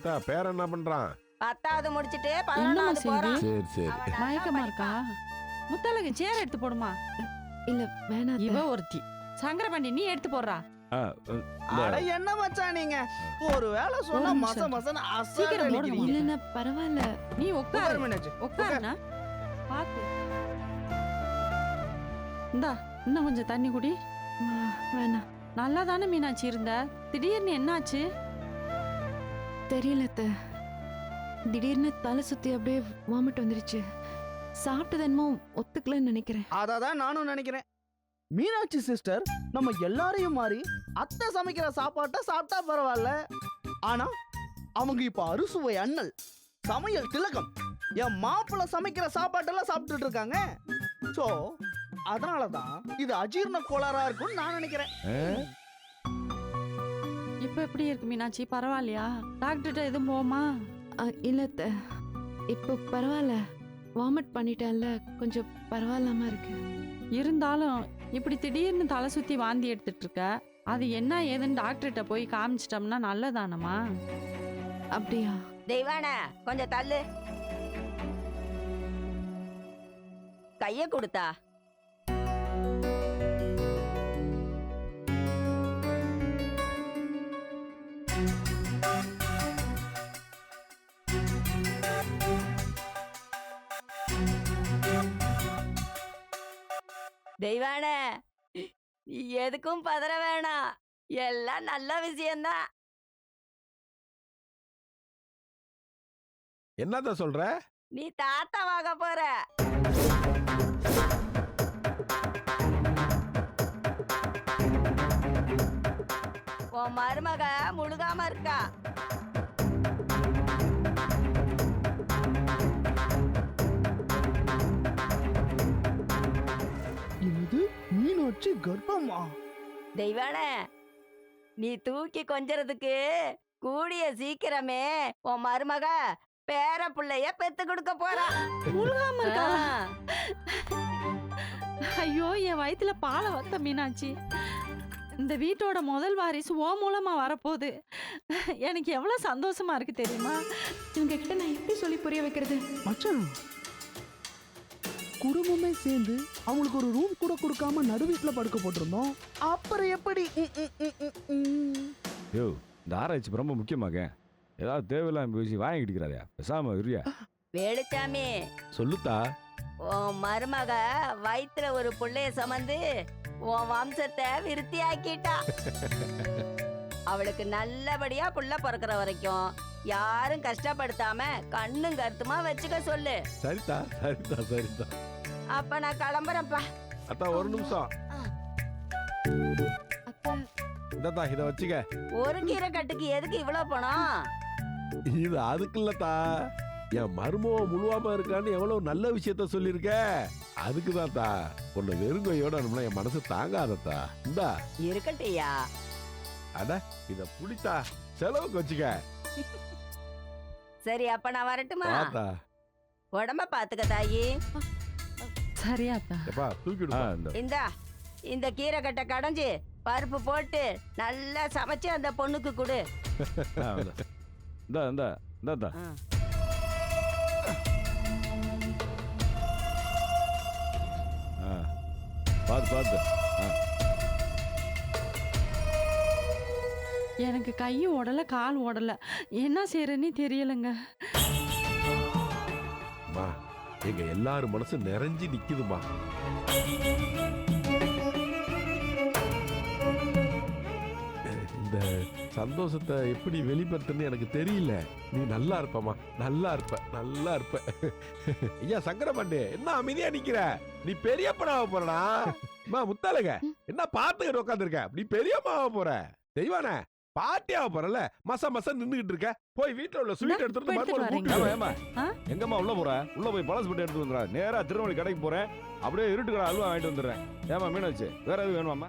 அத்தா பேர் என்ன பண்றான்? 10வது முடிச்சிட்டு என்னம்மா 11வது போறான். சரி சரி. அவன் நல்லா மயக்கமா இருக்கா? படிப்பான். முத்தழகு சேர் எடுத்து போடுமா. இல்ல வேணாம் இவ ஒருத்தி. சங்கரபாண்டி நீ எடுத்து போடுறா. அட என்ன மச்சான் நீங்க ஒரு வேளை சொன்னா ஒரு மச நிமிஷம். மசன சீக்கிரம் அசல் போடுமா. இல்லன்னா பரவாயில்ல. நீ உட்காரு. மீனாட்சி உட்காருண்ணா. பாத்து. இந்தா இன்னும் கொஞ்சம் தண்ணி குடி. வேணாம். நல்லா தானே மீனாட்சி இருந்த, திடீர்னு என்னாச்சு? தெரியல அத்தை. திடீர்னு தலை சுத்தி அப்படியே வாமிட் வந்துருச்சு. சாப்பிட்டது என்னமோ ஒத்துக்கலன்னு நினைக்கிறேன். அததான் நானும் நினைக்கிறேன். மீனாட்சி சிஸ்டர் நம்ம எல்லாரையும் மாறி அத்தை சமைக்கிற சாப்பாட்டை சாப்பிட்டா பரவாயில்ல. ஆனா அவங்க இப்ப அறுசுவை அண்ணல், சமையல் திலகம், என் மாப்பிள்ள சமைக்கிற சாப்பாட்டெல்லாம் சாப்பிட்டுட்டு இருக்காங்க. சோ அதனாலதான் இது அஜீரண கோளாறா இருக்கும்னு நான் நினைக்கிறேன். இப்ப எப்படி இருக்கு மீனாட்சி, பரவாயில்லையா? டாக்டர்கிட்ட எதுவும் போமா? இல்ல அத்தை, இப்போ பரவாயில்ல. வாமிட் பண்ணிட்டேன்ல, கொஞ்சம் பரவாயில்லாம இருக்கு. இருந்தாலும் இப்படி திடீர்னு தலை சுத்தி வாந்தி எடுத்துட்டு இருக்க, அது என்ன ஏதுன்னு டாக்டர்கிட்ட போய் காமிச்சிட்டோம்னா நல்லதானம்மா. அப்படியா? தெய்வான கொஞ்சம் தள்ளு. கைய கொடுத்தா. தெய்வான நீ எதுக்கும் பதற வேணாம், எல்லாம் நல்ல விஷயம்தான். என்னதான் சொல்ற? நீ தாத்தாவாக போற. உன் மருமக முழுகாம இருக்கா. இது மீனாட்சி கர்ப்பமா? தெய்வான நீ தூக்கி கொஞ்சறதுக்கு கூடிய சீக்கிரமே உன் மருமக பேர புள்ளைய பெத்து கொடுக்க போறா. முழுகாம இருக்கா? ஆ. ஐயோ, என் வயித்துல பாலை வத்த மீனாட்சி. இந்த வீட்டோட முதல் வாரிசு ஓ மூலமா வரப்போகுது. எனக்கு எவ்வளவு சந்தோஷமா இருக்கு தெரியுமா? இவங்க கிட்ட நான் எப்படி சொல்லி புரிய வைக்கிறது? மச்சான் குடும்பமே சேர்ந்து அவங்களுக்கு ஒரு ரூம் கூட கொடுக்காம நடு வீட்டுல படுக்க போட்டிருந்தோம். அப்புறம் எப்படி? யோ, இந்த ஆராய்ச்சி ரொம்ப முக்கியமாக. ஏதாவது தேவையில்லாம பேசி வாங்கி கிடிக்கிறாதே, பேசாம இருறியா? வேலுச்சாமி, சொல்லுத்தா. உன் மருமக வயித்துல ஒரு புள்ளைய சுமந்து உன் வம்சத்தை விருத்தி ஆக்கிட்டா. அவளுக்கு நல்லபடியா புள்ள பிறக்கிற வரைக்கும் யாரும் கஷ்டப்படுத்தாம கண்ணும் கருத்துமா வச்சுக்க சொல்லு. சரிதா சரிதா சரிதா. அப்ப நான் கிளம்புறேன்ப்பா. அத்தா ஒரு நிமிஷம். அத்தை, இந்தா இத வச்சுக்க. ஒரு கீரை கட்டுக்கு எதுக்கு இவ்வளவு பணம்? இது அதுக்கு இல்லத்தா, என் மருமவ முழுவாம இருக்கான்னு எவ்வளவு நல்ல விஷயத்த சொல்லியிருக்க. அதுக்குதான் தா. உன்னை வெறுங்கையோட அனுப்புனா என் மனசு தாங்காதத்தா. இந்தா இருக்கட்டையா. அட இத புடித்தா, செலவுக்கு வச்சுக்க. சரி அப்ப நான் வரட்டுமா? பாத்தா உடம்ப பாத்துக்க தாயி. சரியாத்தா. எப்பா தூக்கிடு. இந்தா இந்த கீரை கட்டை கடைஞ்சு பருப்பு போட்டு நல்லா சமைச்சு அந்த பொண்ணுக்கு கொடு. இந்தா இந்தா இந்தா. ஆ. பார்த்து பார்த்து. எனக்கு கையும் ஓடல, கால் ஓடல, என்ன செய்யறேன்னு தெரியலங்க. அம்மா, எங்க எல்லாரும் மனசு நிறைஞ்சு நிக்குதுமா. இந்த சந்தோஷத்தை எப்படி வெளிப்படுத்துன்னு எனக்கு தெரியல. நீ நல்லா இருப்பமா, நல்லா இருப்ப, நல்லா இருப்ப. ஐயா சங்கரபாண்டி, என்ன அமைதியா நிக்கிற? நீ பெரியப்பனாவ போறடா. அம்மா முத்தாளுக, என்ன பாத்துக்கிட்டு உட்காந்துருக்க? நீ பெரியம்மாவ போற. தெய்வான பாட்டியாவ போறல, மச மச நின்னுகிட்டு இருக்க. போய் வீட்டுல உள்ள ஸ்வீட் எடுத்துட்டு மறுபடியும் வரீங்க. ஏமா ஏமா, எங்கம்மா உள்ள போற? உள்ள போய் பழசு போட்டு எடுத்து வந்துடுறா. நேரா திருநெல்வேலி கடைக்கு போறேன், அப்படியே இருட்டுக்கிற அல்வா வாங்கிட்டு வந்துடுறேன். ஏமா மீனாச்சு, வேற எதுவும் வேணுமாம்மா?